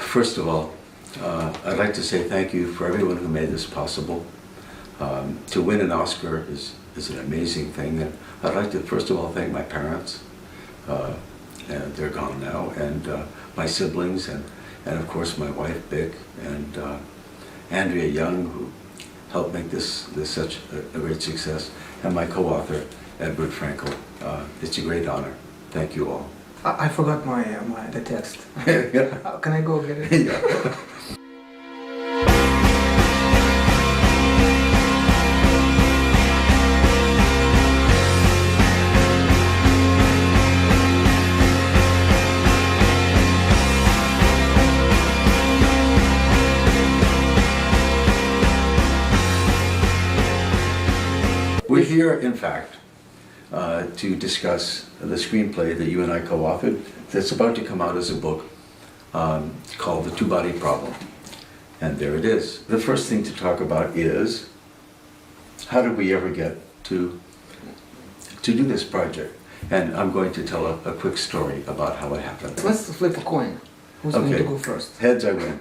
First of all, I'd like to say thank you for everyone who made this possible. To win an Oscar is an amazing thing. And I'd like to first of all thank my parents, and they're gone now, and my siblings, and of course my wife Vic, and Andrea Young, who helped make this such a great success, and my co-author Edward Frenkel. It's a great honor. Thank you all. I forgot the text. Yeah. Can I go get it? Yeah. We're here, in fact, to discuss the screenplay that you and I co-authored that's about to come out as a book called The Two-Body Problem. And there it is. The first thing to talk about is, how did we ever get to do this project? And I'm going to tell a quick story about how it happened. Let's flip a coin. Who's going to go first? Heads, I win.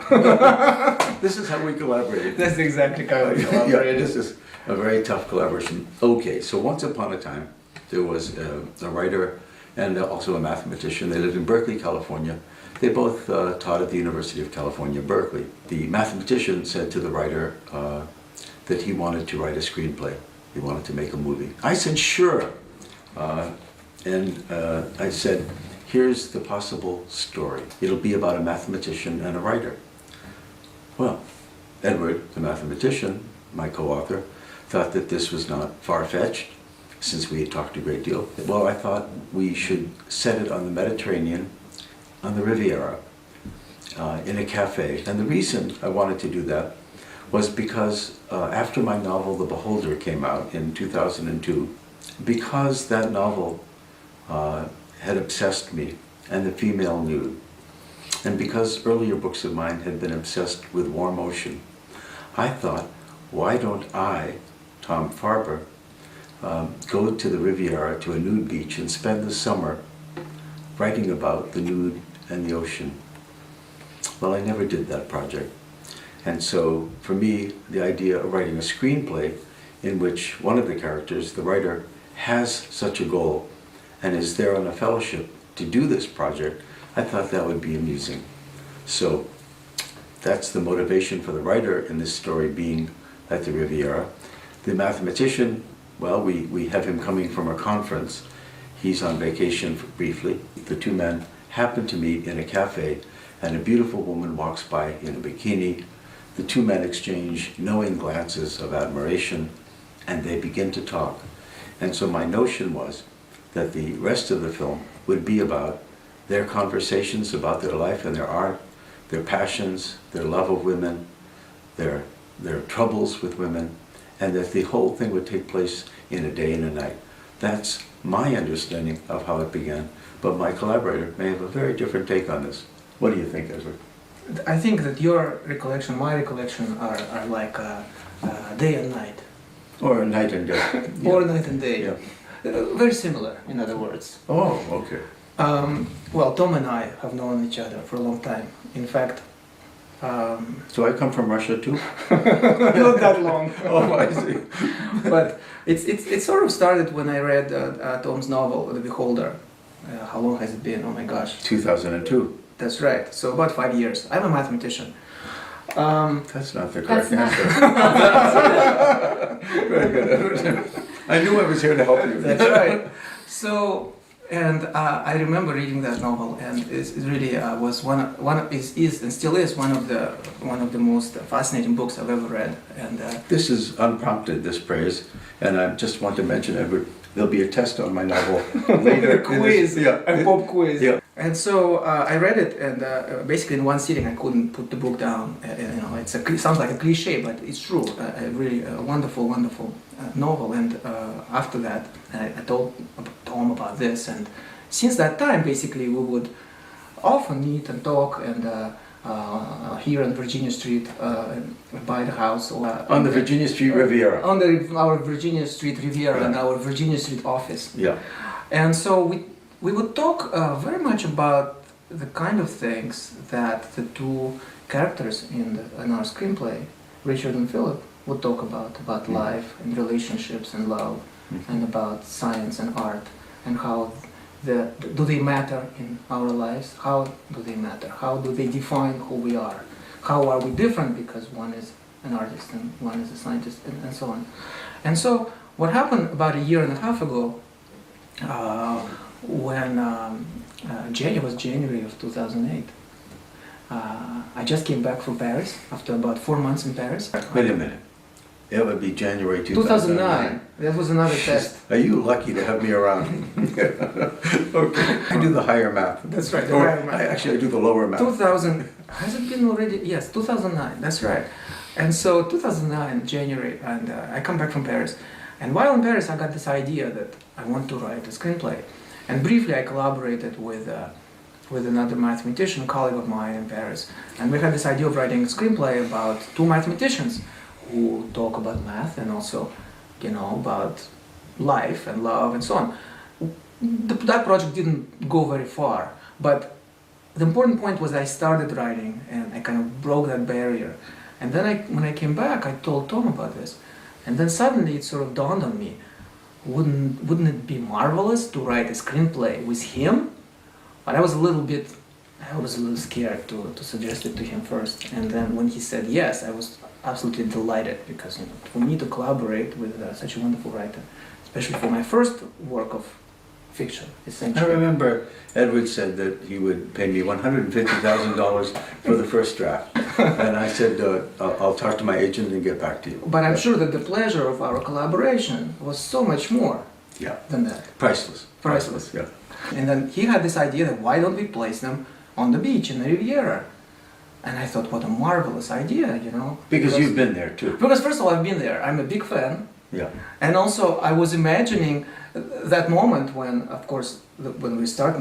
This is how we collaborate. That's exactly how we Yeah, collaborated. this is a very tough collaboration. Okay, so once upon a time, there was a writer and also a mathematician. They lived in Berkeley, California. They both taught at the University of California, Berkeley. The mathematician said to the writer that he wanted to write a screenplay. He wanted to make a movie. I said, sure. And I said, here's the possible story. It'll be about a mathematician and a writer. Well, Edward, the mathematician, my co-author, thought that this was not far-fetched, since we had talked a great deal. Well, I thought we should set it on the Mediterranean, on the Riviera, in a cafe. And the reason I wanted to do that was because after my novel, The Beholder, came out in 2002, because that novel had obsessed me, and the female nude, and because earlier books of mine had been obsessed with warm ocean, I thought, why don't I, Tom Farber, go to the Riviera, to a nude beach, and spend the summer writing about the nude and the ocean? Well, I never did that project. And so, for me, the idea of writing a screenplay in which one of the characters, the writer, has such a goal and is there on a fellowship to do this project, I thought that would be amusing. So, that's the motivation for the writer in this story being at the Riviera. The mathematician, well, we have him coming from a conference. He's on vacation briefly. The two men happen to meet in a cafe, and a beautiful woman walks by in a bikini. The two men exchange knowing glances of admiration, and they begin to talk. And so my notion was that the rest of the film would be about their conversations about their life and their art, their passions, their love of women, their troubles with women, and that the whole thing would take place in a day and a night. That's my understanding of how it began, but my collaborator may have a very different take on this. What do you think, Edward? I think that your recollection, my recollection are like day and night. Or night and day. Yeah. Or night and day. Yeah. Very similar, in other words. Oh, okay. Well, Tom and I have known each other for a long time. In fact, So I come from Russia too? not that long. Oh, I see. But it sort of started when I read Tom's novel, The Beholder. How long has it been? Oh my gosh. 2002. That's right. So about 5 years. I'm a mathematician. That's not the correct That's answer. Very good, Edward. I knew I was here to help you. That's right. So, and I remember reading that novel, and it really was is and still is one of the most fascinating books I've ever read. And This is unprompted, this praise, and I just want to mention, Edward, there'll be a test on my novel later. a quiz, Yeah. a pop quiz. Yeah. And so I read it, and basically in one sitting I couldn't put the book down. You know, it sounds like a cliche, but it's true. A really wonderful, wonderful novel. And after that, I told Tom about this, and since that time, basically, we would often meet and talk, and here on Virginia Street, by the house, On the Virginia Street Riviera. on our Virginia Street Riviera, and our Virginia Street office. Yeah. And so we would talk very much about the kind of things that the two characters in our screenplay, Richard and Philip, would talk about life and relationships and love, and about science and art, and how do they matter in our lives? How do they matter? How do they define who we are? How are we different because one is an artist and one is a scientist, and so on. And so what happened about a year and a half ago, when it was January of 2008, I just came back from Paris after about 4 months in Paris. Wait a minute. It would be January 2009. That was another test. Are you lucky to have me around? Okay. I do the higher math. That's right. Or actually, I do the lower math. 2000. Has it been already? Yes, 2009. That's right. And so 2009, January, and I come back from Paris. And while in Paris, I got this idea that I want to write a screenplay. And briefly, I collaborated with another mathematician, colleague of mine in Paris. And we had this idea of writing a screenplay about two mathematicians who talk about math and also, about life and love and so on. That project didn't go very far, but the important point was I started writing and I kind of broke that barrier. And then when I came back, I told Tom about this. And then suddenly it sort of dawned on me, wouldn't it be marvelous to write a screenplay with him? But I was a little scared to suggest it to him first. And then when he said yes, I was absolutely delighted, because for me to collaborate with such a wonderful writer, especially for my first work of fiction, essentially. I remember Edward said that he would pay me $150,000 for the first draft. And I said, I'll talk to my agent and get back to you. But I'm sure that the pleasure of our collaboration was so much more than that. Priceless. Priceless. Yeah. And then he had this idea that why don't we place them on the beach in the Riviera? And I thought, what a marvelous idea, Because you've been there too. Because first of all, I've been there. I'm a big fan. Yeah. And also, I was imagining that moment when, of course, when we will start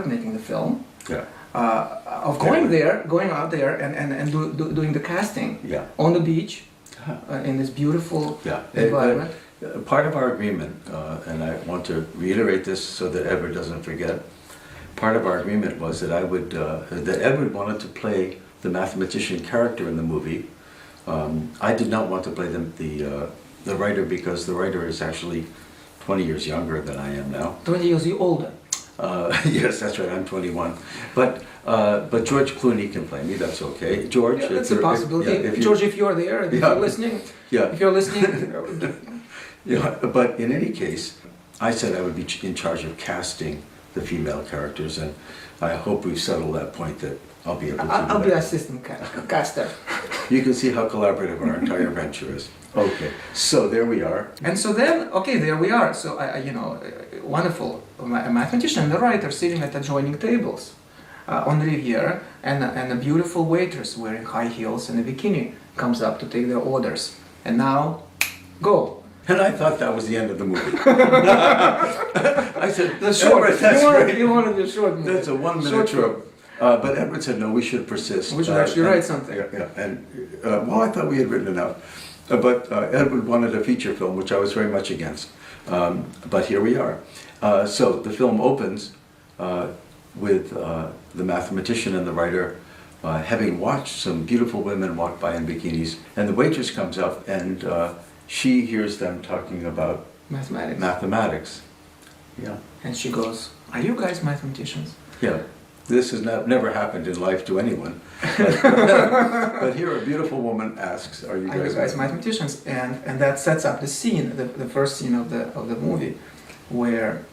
making the film. Yeah. Of going out there and doing the casting on the beach in this beautiful environment. Part of our agreement, and I want to reiterate this so that Edward doesn't forget, part of our agreement was that that Edward wanted to play the mathematician character in the movie. I did not want to play the writer, because the writer is actually 20 years younger than I am now. 20 years older. Yes, that's right. I'm 21. But George Clooney can play me. That's okay. George, that's a possibility. George, if you're there, if you're listening, if you're listening. But in any case, I said I would be in charge of casting the female characters, and I hope we've settled that point that I'll be able to. I'll be assistant caster. You can see how collaborative our entire venture is. Okay, so there we are. And so then, there we are. So wonderful, a mathematician and a writer sitting at adjoining tables on the Riviera, and a beautiful waitress wearing high heels and a bikini comes up to take their orders. And now, go. And I thought that was the end of the movie. I said, the short. Edward, that's great. You wanted the short movie. That's a 1 minute short. But Edward said, no, we should persist. We should actually write something. And I thought we had written enough. But Edward wanted a feature film, which I was very much against. But here we are. So the film opens with the mathematician and the writer having watched some beautiful women walk by in bikinis, and the waitress comes up and she hears them talking about mathematics. Yeah. And she goes, "Are you guys mathematicians?" Yeah. This has never happened in life to anyone. But here a beautiful woman asks, "Are you guys mathematicians?" And that sets up the scene, the first scene of the movie, where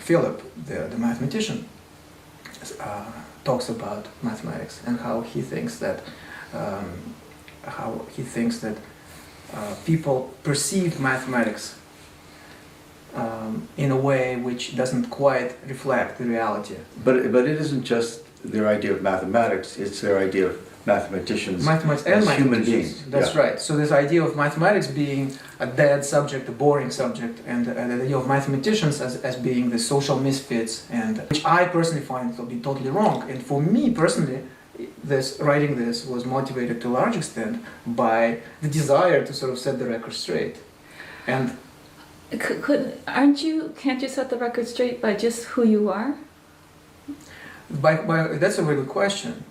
Philip, the mathematician, talks about mathematics and how he thinks that people perceive mathematics in a way which doesn't quite reflect the reality. But it isn't just their idea of mathematics, it's their idea of mathematicians as human beings. That's right. So this idea of mathematics being a dead subject, a boring subject, and the idea of mathematicians as being the social misfits, and which I personally find to be totally wrong. And for me personally, writing this was motivated to a large extent by the desire to sort of set the record straight. And can't you set the record straight by just who you are? That's a very good question,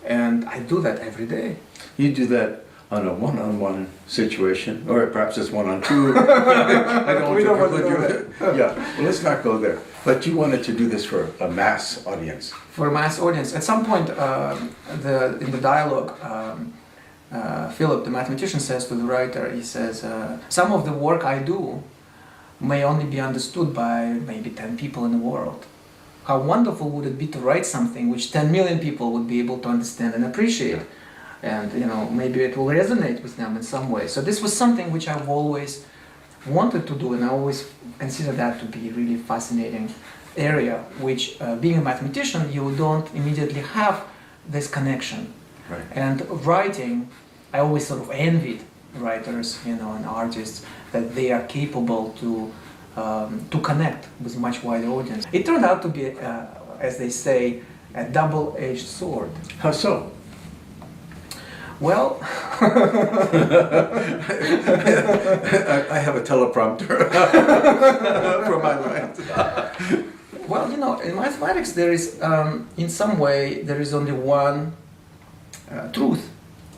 and I do that every day. You do that on a one-on-one situation, or perhaps it's one-on-two. I don't We don't want want to to go preclude you. Yeah, well, let's not go there. But you wanted to do this for a mass audience. For a mass audience. At some point, in the dialogue, Philip, the mathematician, says to the writer, he says, some of the work I do may only be understood by maybe 10 people in the world. How wonderful would it be to write something which 10 million people would be able to understand and appreciate? And maybe it will resonate with them in some way. So this was something which I've always wanted to do, and I always consider that to be a really fascinating area, which being a mathematician, you don't immediately have this connection. Right. And writing, I always sort of envied writers, and artists, that they are capable to connect with much wider audience. It turned out to be, as they say, a double-edged sword. How so? Well, I have a teleprompter for my lines. well, in mathematics there is, in some way, there is only one truth,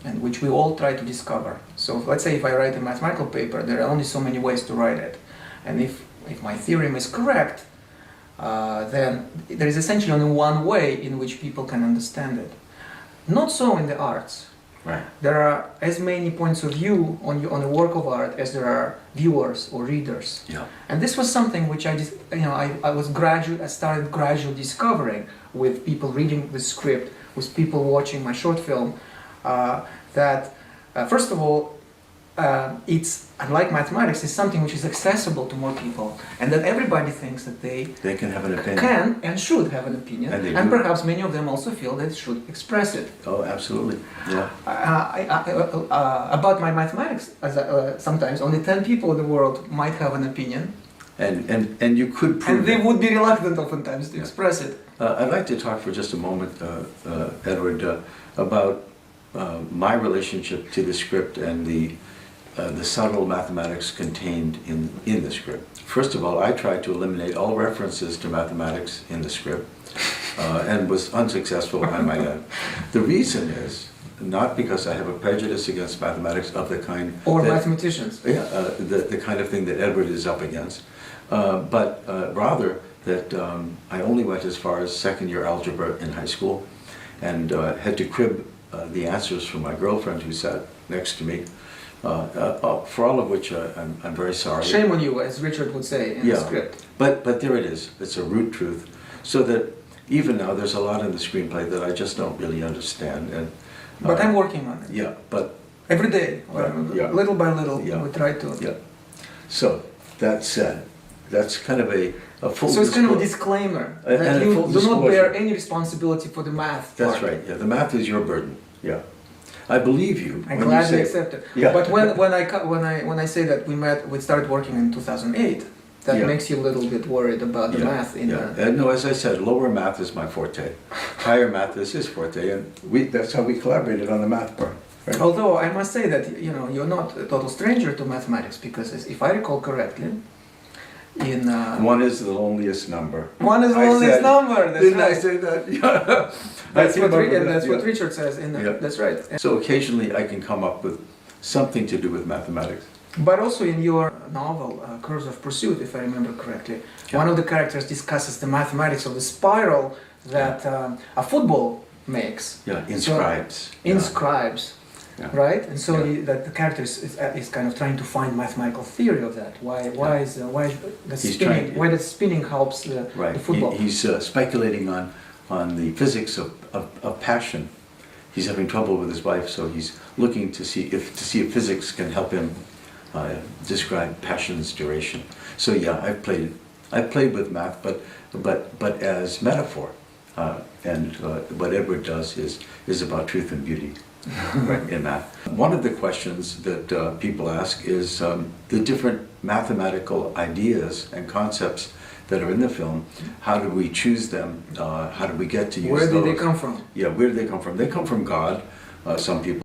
and which we all try to discover. So let's say if I write a mathematical paper, there are only so many ways to write it. And if my theorem is correct, then there is essentially only one way in which people can understand it. Not so in the arts. Right. There are as many points of view on a work of art as there are viewers or readers. Yeah. And this was something which I started gradually discovering with people reading the script, with people watching my short film, that first of all, it's, unlike mathematics, it's something which is accessible to more people, and that everybody thinks that they can have an opinion. Can and should have an opinion, And perhaps many of them also feel they should express it. Oh, absolutely. Yeah. About my mathematics, sometimes only 10 people in the world might have an opinion, And you could prove and they it. would be reluctant oftentimes to express it. I'd like to talk for just a moment, Edward, about my relationship to the script and the subtle mathematics contained in the script. First of all, I tried to eliminate all references to mathematics in the script, and was unsuccessful, I might add. The reason is not because I have a prejudice against mathematics of the kind Or that, mathematicians. yeah, the kind of thing that Edward is up against, but rather that I only went as far as second year algebra in high school, and had to crib the answers from my girlfriend who sat next to me, for all of which I'm very sorry. Shame on you, as Richard would say in the script. But there it is. It's a root truth. So that even now there's a lot in the screenplay that I just don't really understand. And But I'm working on it. Yeah, but Every day, little by little, we try to. Yeah. So that said, that's kind of a full. So it's kind of a disclaimer that you do not bear any responsibility for the math. That's right. Yeah, the math is your burden. Yeah. I believe you. I gladly accept it. Yeah. But when I say that we started working in 2008, that makes you a little bit worried about the math in No, as I said, lower math is my forte. Higher math is his forte, and that's how we collaborated on the math part. Right? Although I must say that you're not a total stranger to mathematics, because if I recall correctly, one is the loneliest number. One is the loneliest number. That's Didn't right. I say that? Yeah. That's what Richard says. That's right. So occasionally I can come up with something to do with mathematics. But also in your novel, Curves of Pursuit, if I remember correctly, one of the characters discusses the mathematics of the spiral that a football makes. Yeah, inscribes. So, inscribes. Yeah. Right, and so that the character is kind of trying to find mathematical theory of that. Why the spinning helps the football. He's speculating on the physics of passion. He's having trouble with his wife, so he's looking to see if physics can help him describe passion's duration. So yeah, I've played with math, but as metaphor. And what Edward does is about truth and beauty. In that. One of the questions that people ask is the different mathematical ideas and concepts that are in the film. How do we choose them? How do we get to use those? Where did they come from? Yeah, where do they come from? They come from God, some people.